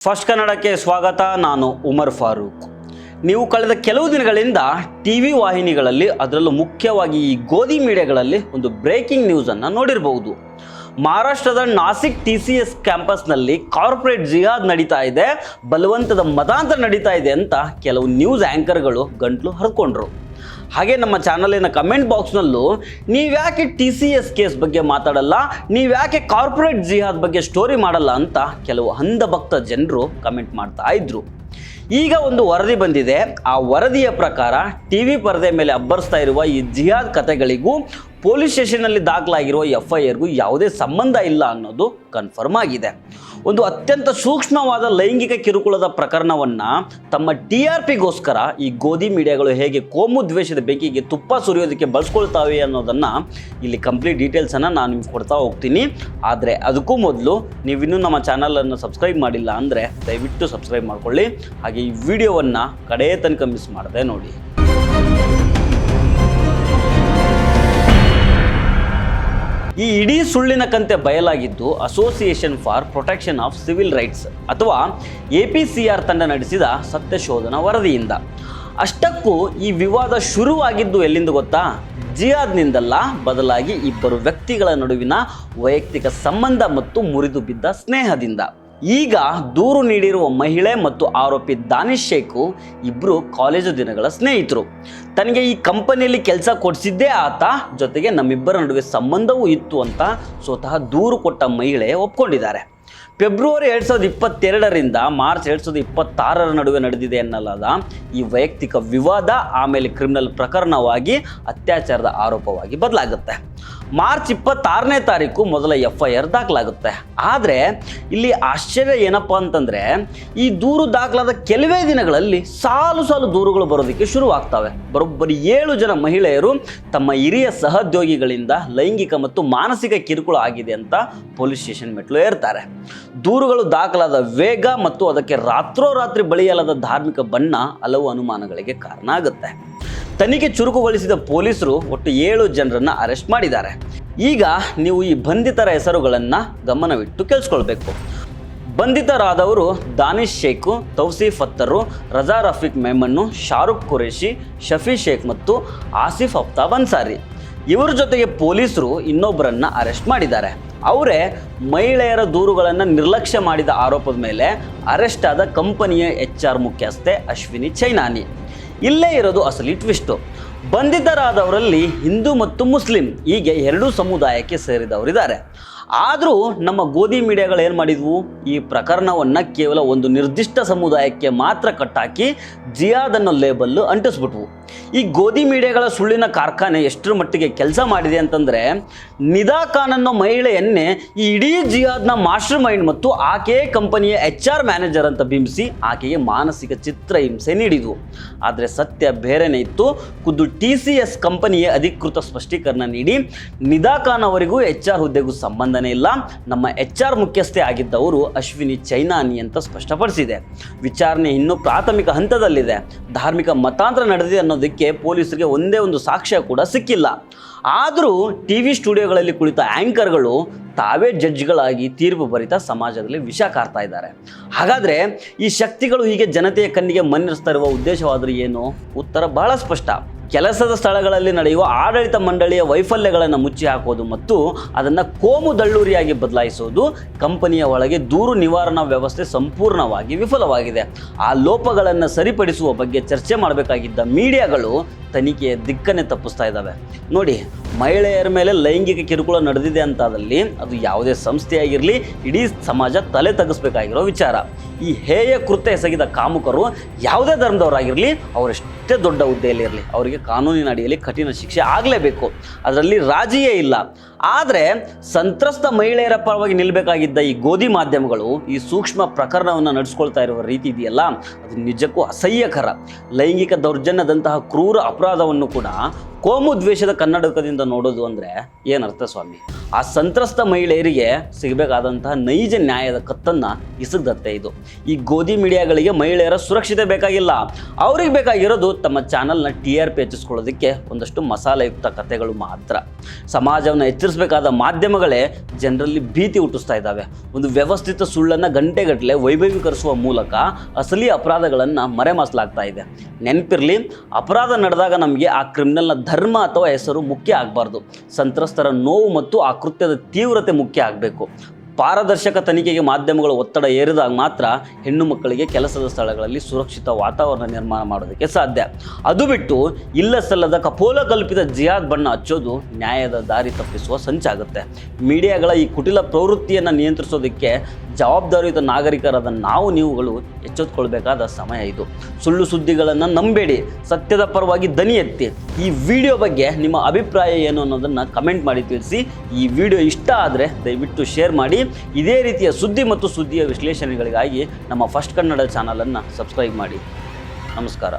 First ಕನ್ನಡಕ್ಕೆ ಸ್ವಾಗತ. ನಾನು ಉಮರ್ ಫಾರೂಕ್. ನೀವು ಕಳೆದ ಕೆಲವು ದಿನಗಳಿಂದ ಟಿವಿ ವಾಹಿನಿಗಳಲ್ಲಿ, ಅದರಲ್ಲೂ ಮುಖ್ಯವಾಗಿ ಈ ಗೋಧಿ ಮೀಡಿಯಾಗಳಲ್ಲಿ ಒಂದು ಬ್ರೇಕಿಂಗ್ ನ್ಯೂಸನ್ನು ನೋಡಿರಬಹುದು. ಮಹಾರಾಷ್ಟ್ರದ ನಾಸಿಕ್ TCS ಕ್ಯಾಂಪಸ್ನಲ್ಲಿ ಕಾರ್ಪೊರೇಟ್ ಜಿಹಾದ್ ನಡೀತಾ ಇದೆ, ಬಲವಂತದ ಮತಾಂತರ ನಡೀತಾ ಇದೆ ಅಂತ ಕೆಲವು ನ್ಯೂಸ್ ಆ್ಯಂಕರ್ಗಳು ಗಂಟ್ಲು ಹರ್ಕೊಂಡ್ರು. ಹಾಗೆ ನಮ್ಮ ಚಾನಲಿನ ಕಮೆಂಟ್ ಬಾಕ್ಸ್ನಲ್ಲೂ ನೀವ್ಯಾಕೆ TCS ಕೇಸ್ ಬಗ್ಗೆ ಮಾತಾಡಲ್ಲ, ನೀವ್ಯಾಕೆ ಕಾರ್ಪೊರೇಟ್ ಜಿಹಾದ್ ಬಗ್ಗೆ ಸ್ಟೋರಿ ಮಾಡಲ್ಲ ಅಂತ ಕೆಲವು ಅಂಧಭಕ್ತ ಜನರು ಕಮೆಂಟ್ ಮಾಡ್ತಾ ಇದ್ರು. ಈಗ ಒಂದು ವರದಿ ಬಂದಿದೆ. ಆ ವರದಿಯ ಪ್ರಕಾರ ಟಿವಿ ಪರದೆ ಮೇಲೆ ಅಬ್ಬರಿಸ್ತಾ ಇರುವ ಈ ಜಿಹಾದ್ ಕಥೆಗಳಿಗೂ ಪೊಲೀಸ್ ಸ್ಟೇಷನ್ನಲ್ಲಿ ದಾಖಲಾಗಿರುವ FIRಗೂ ಯಾವುದೇ ಸಂಬಂಧ ಇಲ್ಲ ಅನ್ನೋದು ಕನ್ಫರ್ಮ್ ಆಗಿದೆ. ಒಂದು ಅತ್ಯಂತ ಸೂಕ್ಷ್ಮವಾದ ಲೈಂಗಿಕ ಕಿರುಕುಳದ ಪ್ರಕರಣವನ್ನು ತಮ್ಮ TRPಗೋಸ್ಕರ ಈ ಗೋಧಿ ಮೀಡಿಯಾಗಳು ಹೇಗೆ ಕೋಮು ದ್ವೇಷದ ಬೆಂಕಿಗೆ ತುಪ್ಪ ಸುರಿಯೋದಕ್ಕೆ ಬಳಸ್ಕೊಳ್ತಾವೆ ಅನ್ನೋದನ್ನು ಇಲ್ಲಿ ಕಂಪ್ಲೀಟ್ ಡೀಟೇಲ್ಸನ್ನು ನಾನು ನಿಮ್ಗೆ ಕೊಡ್ತಾ ಹೋಗ್ತೀನಿ. ಆದರೆ ಅದಕ್ಕೂ ಮೊದಲು ನೀವಿನ್ನೂ ನಮ್ಮ ಚಾನಲನ್ನು ಸಬ್ಸ್ಕ್ರೈಬ್ ಮಾಡಿಲ್ಲ ಅಂದರೆ ದಯವಿಟ್ಟು ಸಬ್ಸ್ಕ್ರೈಬ್ ಮಾಡ್ಕೊಳ್ಳಿ. ಹಾಗೆ ಈ ವಿಡಿಯೋವನ್ನು ಕಡೇ ತನಕ ಮಿಸ್ ಮಾಡದೆ ನೋಡಿ. ಈ ಇಡೀ ಸುಳ್ಳಿನ ಕಂತೆ ಬಯಲಾಗಿದ್ದು association for protection of civil rights ಅಥವಾ APCR ತಂಡ ನಡೆಸಿದ ಸತ್ಯಶೋಧನಾ ವರದಿಯಿಂದ. ಅಷ್ಟಕ್ಕೂ ಈ ವಿವಾದ ಶುರುವಾಗಿದ್ದು ಎಲ್ಲಿಂದ ಗೊತ್ತಾ? ಜಿಹಾದ್ನಿಂದಲ್ಲ, ಬದಲಾಗಿ ಇಬ್ಬರು ವ್ಯಕ್ತಿಗಳ ನಡುವಿನ ವೈಯಕ್ತಿಕ ಸಂಬಂಧ ಮತ್ತು ಮುರಿದು ಬಿದ್ದ ಸ್ನೇಹದಿಂದ. ಈಗ ದೂರು ನೀಡಿರುವ ಮಹಿಳೆ ಮತ್ತು ಆರೋಪಿ ದಾನಿಶ್ ಶೇಖ್ ಇಬ್ಬರು ಕಾಲೇಜು ದಿನಗಳ ಸ್ನೇಹಿತರು. ತನಗೆ ಈ ಕಂಪನಿಯಲ್ಲಿ ಕೆಲಸ ಕೊಡಿಸಿದ್ದೇ ಆತ, ಜೊತೆಗೆ ನಮ್ಮಿಬ್ಬರ ನಡುವೆ ಸಂಬಂಧವೂ ಇತ್ತು ಅಂತ ಸ್ವತಃ ದೂರು ಕೊಟ್ಟ ಮಹಿಳೆ ಒಪ್ಕೊಂಡಿದ್ದಾರೆ. ಫೆಬ್ರವರಿ 2022ರಿಂದ ಮಾರ್ಚ್ 2026 ನಡುವೆ ನಡೆದಿದೆ ಎನ್ನಲಾದ ಈ ವೈಯಕ್ತಿಕ ವಿವಾದ ಆಮೇಲೆ ಕ್ರಿಮಿನಲ್ ಪ್ರಕರಣವಾಗಿ ಅತ್ಯಾಚಾರದ ಆರೋಪವಾಗಿ ಬದಲಾಗುತ್ತೆ. ಮಾರ್ಚ್ 26ನೇ ತಾರೀಕು ಮೊದಲ FIR ದಾಖಲಾಗುತ್ತೆ. ಆದರೆ ಇಲ್ಲಿ ಆಶ್ಚರ್ಯ ಏನಪ್ಪ ಅಂತಂದರೆ, ಈ ದೂರು ದಾಖಲಾದ ಕೆಲವೇ ದಿನಗಳಲ್ಲಿ ಸಾಲು ದೂರುಗಳು ಬರೋದಕ್ಕೆ ಶುರುವಾಗ್ತವೆ. ಬರೋಬ್ಬರಿ 7 ಜನ ಮಹಿಳೆಯರು ತಮ್ಮ ಹಿರಿಯ ಸಹೋದ್ಯೋಗಿಗಳಿಂದ ಲೈಂಗಿಕ ಮತ್ತು ಮಾನಸಿಕ ಕಿರುಕುಳ ಆಗಿದೆ ಅಂತ ಪೊಲೀಸ್ ಸ್ಟೇಷನ್ ಮೆಟ್ಲು ಏರ್ತಾರೆ. ದೂರುಗಳು ದಾಖಲಾದ ವೇಗ ಮತ್ತು ಅದಕ್ಕೆ ರಾತ್ರೋರಾತ್ರಿ ಬಳಿಯಲಾದ ಧಾರ್ಮಿಕ ಬಣ್ಣ ಹಲವು ಅನುಮಾನಗಳಿಗೆ ಕಾರಣ ಆಗುತ್ತೆ. ತನಿಖೆ ಚುರುಕುಗೊಳಿಸಿದ ಪೊಲೀಸರು ಒಟ್ಟು 7 ಜನರನ್ನು ಅರೆಸ್ಟ್ ಮಾಡಿದ್ದಾರೆ. ಈಗ ನೀವು ಈ ಬಂಧಿತರ ಹೆಸರುಗಳನ್ನು ಗಮನವಿಟ್ಟು ಕೇಳಿಸ್ಕೊಳ್ಬೇಕು. ಬಂಧಿತರಾದವರು ದಾನಿಶ್ ಶೇಖ್, ತೌಸೀಫ್ ಅತ್ತರು, ರಜಾ ರಫೀಕ್ ಮೆಮನ್ನು, ಶಾರುಖ್ ಖುರೇಶಿ, ಶಫಿ ಶೇಖ್ ಮತ್ತು ಆಸಿಫ್ ಅಫ್ತಾಬ್ ಅನ್ಸಾರಿ. ಇವರ ಜೊತೆಗೆ ಪೊಲೀಸರು ಇನ್ನೊಬ್ಬರನ್ನ ಅರೆಸ್ಟ್ ಮಾಡಿದ್ದಾರೆ. ಅವರೇ ಮಹಿಳೆಯರ ದೂರುಗಳನ್ನು ನಿರ್ಲಕ್ಷ್ಯ ಮಾಡಿದ ಆರೋಪದ ಮೇಲೆ ಅರೆಸ್ಟ್ ಆದ ಕಂಪನಿಯ HR ಮುಖ್ಯಸ್ಥೆ ಅಶ್ವಿನಿ ಚೈನಾನಿ. ಇಲ್ಲೇ ಇರೋದು ಅಸಲಿ ಟ್ವಿಸ್ಟು. ಬಂಧಿತರಾದವರಲ್ಲಿ ಹಿಂದೂ ಮತ್ತು ಮುಸ್ಲಿಂ ಹೀಗೆ 2 ಸಮುದಾಯಕ್ಕೆ ಸೇರಿದವರಿದ್ದಾರೆ. ಆದರೂ ನಮ್ಮ ಗೋಧಿ ಮೀಡಿಯಾಗಳು ಏನು ಮಾಡಿದ್ವು? ಈ ಪ್ರಕರಣವನ್ನು ಕೇವಲ ಒಂದು ನಿರ್ದಿಷ್ಟ ಸಮುದಾಯಕ್ಕೆ ಮಾತ್ರ ಕಟ್ಟಾಕಿ ಜಿಹಾದ್ ಅನ್ನೋ ಲೇಬಲ್ಲು ಅಂಟಿಸ್ಬಿಟ್ವು. ಈ ಗೋಧಿ ಮೀಡಿಯಾಗಳ ಸುಳ್ಳಿನ ಕಾರ್ಖಾನೆ ಎಷ್ಟರ ಮಟ್ಟಿಗೆ ಕೆಲಸ ಮಾಡಿದೆ ಅಂತಂದರೆ, ನಿದಾ ಖಾನ್ ಅನ್ನೋ ಮಹಿಳೆಯನ್ನೇ ಈ ಇಡೀ ಜಿಹಾದ್ನ ಮಾಸ್ಟರ್ ಮೈಂಡ್ ಮತ್ತು ಆಕೆಯೇ ಕಂಪನಿಯ HR ಮ್ಯಾನೇಜರ್ ಅಂತ ಬಿಂಬಿಸಿ ಆಕೆಗೆ ಮಾನಸಿಕ ಚಿತ್ರಹಿಂಸೆ ನೀಡಿದ್ವು. ಆದರೆ ಸತ್ಯ ಬೇರೆನೇ ಇತ್ತು. ಖುದ್ದು TCS ಕಂಪನಿಯ ಅಧಿಕೃತ ಸ್ಪಷ್ಟೀಕರಣ ನೀಡಿ ನಿದಾ ಖಾನ್ ಅವರಿಗೂ HR ಹುದ್ದೆಗೂ ಸಂಬಂಧನೇ ಇಲ್ಲ, ನಮ್ಮ HR ಮುಖ್ಯಸ್ಥೆ ಆಗಿದ್ದವರು ಅಶ್ವಿನಿ ಚೈನಾನಿ ಅಂತ ಸ್ಪಷ್ಟಪಡಿಸಿದೆ. ವಿಚಾರಣೆ ಇನ್ನೂ ಪ್ರಾಥಮಿಕ ಹಂತದಲ್ಲಿದೆ. ಧಾರ್ಮಿಕ ಮತಾಂತರ ನಡೆದಿದೆ ಅನ್ನೋದಕ್ಕೆ ಪೊಲೀಸರಿಗೆ ಒಂದೇ ಒಂದು ಸಾಕ್ಷ್ಯ ಕೂಡ ಸಿಕ್ಕಿಲ್ಲ. ಆದರೂ TV ಸ್ಟುಡಿಯೋಗಳಲ್ಲಿ ಕುಳಿತ ಆ್ಯಂಕರ್ಗಳು ತಾವೇ ಜಡ್ಜ್ಗಳಾಗಿ ತೀರ್ಪು ಬರಿತಾ ಸಮಾಜದಲ್ಲಿ ವಿಷ ಕಾರ್ತಾ ಇದ್ದಾರೆ. ಹಾಗಾದರೆ ಈ ಶಕ್ತಿಗಳು ಹೀಗೆ ಜನತೆಯ ಕಣ್ಣಿಗೆ ಮಣ್ಣಿರಿಸ್ತಾ ಇರುವ ಉದ್ದೇಶವಾದರೂ ಏನು? ಉತ್ತರ ಬಹಳ ಸ್ಪಷ್ಟ. ಕೆಲಸದ ಸ್ಥಳಗಳಲ್ಲಿ ನಡೆಯುವ ಆಡಳಿತ ಮಂಡಳಿಯ ವೈಫಲ್ಯಗಳನ್ನು ಮುಚ್ಚಿ ಹಾಕೋದು ಮತ್ತು ಅದನ್ನು ಕೋಮು ದಳ್ಳೂರಿಯಾಗಿ ಬದಲಾಯಿಸೋದು. ಕಂಪನಿಯ ಒಳಗೆ ದೂರು ನಿವಾರಣಾ ವ್ಯವಸ್ಥೆ ಸಂಪೂರ್ಣವಾಗಿ ವಿಫಲವಾಗಿದೆ. ಆ ಲೋಪಗಳನ್ನು ಸರಿಪಡಿಸುವ ಬಗ್ಗೆ ಚರ್ಚೆ ಮಾಡಬೇಕಾಗಿದ್ದ ಮೀಡಿಯಾಗಳು ತನಿಖೆಯ ದಿಕ್ಕನ್ನೇ ತಪ್ಪಿಸ್ತಾ ಇದ್ದಾವೆ. ನೋಡಿ, ಮಹಿಳೆಯರ ಮೇಲೆ ಲೈಂಗಿಕ ಕಿರುಕುಳ ನಡೆದಿದೆ ಅಂತಾದಲ್ಲಿ ಅದು ಯಾವುದೇ ಸಂಸ್ಥೆಯಾಗಿರಲಿ, ಇಡೀ ಸಮಾಜ ತಲೆ ತಗ್ಗಿಸ್ಬೇಕಾಗಿರೋ ವಿಚಾರ. ಈ ಹೇಯ ಕೃತ್ಯ ಎಸಗಿದ ಕಾಮುಕರು ಯಾವುದೇ ಧರ್ಮದವರಾಗಿರಲಿ, ಅವರೆಷ್ಟೇ ದೊಡ್ಡ ಹುದ್ದೆಯಲ್ಲಿರಲಿ, ಅವರಿಗೆ ಕಾನೂನಿನ ಅಡಿಯಲ್ಲಿ ಕಠಿಣ ಶಿಕ್ಷೆ ಆಗಲೇಬೇಕು. ಅದರಲ್ಲಿ ರಾಜಿಯೇ ಇಲ್ಲ. ಆದರೆ ಸಂತ್ರಸ್ತ ಮಹಿಳೆಯರ ಪರವಾಗಿ ನಿಲ್ಲಬೇಕಾಗಿದ್ದ ಈ ಗೋಧಿ ಮಾಧ್ಯಮಗಳು ಈ ಸೂಕ್ಷ್ಮ ಪ್ರಕರಣವನ್ನು ನಡೆಸ್ಕೊಳ್ತಾ ಇರುವ ರೀತಿ ಇದೆಯಲ್ಲ, ಅದು ನಿಜಕ್ಕೂ ಅಸಹ್ಯಕರ. ಲೈಂಗಿಕ ದೌರ್ಜನ್ಯದಂತಹ ಕ್ರೂರ ಅಪರಾಧವನ್ನು ಕೂಡ ಕೋಮು ದ್ವೇಷದ ಕನ್ನಡಕದಿಂದ ನೋಡೋದು ಅಂದರೆ ಏನರ್ಥ ಸ್ವಾಮಿ? ಆ ಸಂತ್ರಸ್ತ ಮಹಿಳೆಯರಿಗೆ ಸಿಗಬೇಕಾದಂತಹ ನೈಜ ನ್ಯಾಯದ ಕತ್ತನ್ನು ಇಸಗತ್ತೆ ಇದು. ಈ ಗೋಧಿ ಮೀಡಿಯಾಗಳಿಗೆ ಮಹಿಳೆಯರ ಸುರಕ್ಷತೆ ಬೇಕಾಗಿಲ್ಲ, ಅವ್ರಿಗೆ ಬೇಕಾಗಿರೋದು ತಮ್ಮ ಚಾನಲ್ನ TRP ಹೆಚ್ಚಿಸ್ಕೊಳ್ಳೋದಕ್ಕೆ ಒಂದಷ್ಟು ಮಸಾಲೆಯುಕ್ತ ಕಥೆಗಳು ಮಾತ್ರ. ಸಮಾಜವನ್ನು ಎಚ್ಚರಿಸಬೇಕಾದ ಮಾಧ್ಯಮಗಳೇ ಜನರಲ್ಲಿ ಭೀತಿ ಹುಟ್ಟಿಸ್ತಾ ಇದ್ದಾವೆ. ಒಂದು ವ್ಯವಸ್ಥಿತ ಸುಳ್ಳನ್ನು ಗಂಟೆಗಟ್ಟಲೆ ವೈಭವೀಕರಿಸುವ ಮೂಲಕ ಅಸಲಿ ಅಪರಾಧಗಳನ್ನು ಮರೆಮಾಚಲಾಗ್ತಾ ಇದೆ. ನೆನಪಿರಲಿ, ಅಪರಾಧ ನಡೆದಾಗ ನಮಗೆ ಆ ಕ್ರಿಮಿನಲ್ನ ಧರ್ಮ ಅಥವಾ ಹೆಸರು ಮುಖ್ಯ ಆಗಬಾರ್ದು. ಸಂತ್ರಸ್ತರ ನೋವು ಮತ್ತು ಆ ಕೃತ್ಯದ ತೀವ್ರತೆ ಮುಖ್ಯ ಆಗಬೇಕು. ಪಾರದರ್ಶಕ ತನಿಖೆಗೆ ಮಾಧ್ಯಮಗಳು ಒತ್ತಡ ಏರಿದಾಗ ಮಾತ್ರ ಹೆಣ್ಣು ಮಕ್ಕಳಿಗೆ ಕೆಲಸದ ಸ್ಥಳಗಳಲ್ಲಿ ಸುರಕ್ಷಿತ ವಾತಾವರಣ ನಿರ್ಮಾಣ ಮಾಡೋದಕ್ಕೆ ಸಾಧ್ಯ. ಅದು ಬಿಟ್ಟು ಇಲ್ಲ ಸಲ್ಲದ ಕಪೋಲ ಕಲ್ಪಿತ ಜಿಹಾದ್ ಬಣ್ಣ ಹಚ್ಚೋದು ನ್ಯಾಯದ ದಾರಿ ತಪ್ಪಿಸುವ ಸಂಚಾಗುತ್ತೆ. ಮೀಡಿಯಾಗಳ ಈ ಕುಟಿಲ ಪ್ರವೃತ್ತಿಯನ್ನು ನಿಯಂತ್ರಿಸೋದಕ್ಕೆ ಜವಾಬ್ದಾರಿಯುತ ನಾಗರಿಕರಾದ ನೀವುಗಳು ಎಚ್ಚೆತ್ತುಕೊಳ್ಬೇಕಾದ ಸಮಯ ಇದು. ಸುಳ್ಳು ಸುದ್ದಿಗಳನ್ನು ನಂಬೇಡಿ, ಸತ್ಯದ ಪರವಾಗಿ ದನಿ ಎತ್ತಿ. ಈ ವಿಡಿಯೋ ಬಗ್ಗೆ ನಿಮ್ಮ ಅಭಿಪ್ರಾಯ ಏನು ಅನ್ನೋದನ್ನು ಕಮೆಂಟ್ ಮಾಡಿ ತಿಳಿಸಿ. ಈ ವಿಡಿಯೋ ಇಷ್ಟ ಆದರೆ ದಯವಿಟ್ಟು ಶೇರ್ ಮಾಡಿ. ಇದೇ ರೀತಿಯ ಸುದ್ದಿ ಮತ್ತು ಸುದ್ದಿಯ ವಿಶ್ಲೇಷಣೆಗಳಿಗಾಗಿ ನಮ್ಮ ಫಸ್ಟ್ ಕನ್ನಡ ಚಾನಲನ್ನು ಸಬ್ಸ್ಕ್ರೈಬ್ ಮಾಡಿ. ನಮಸ್ಕಾರ.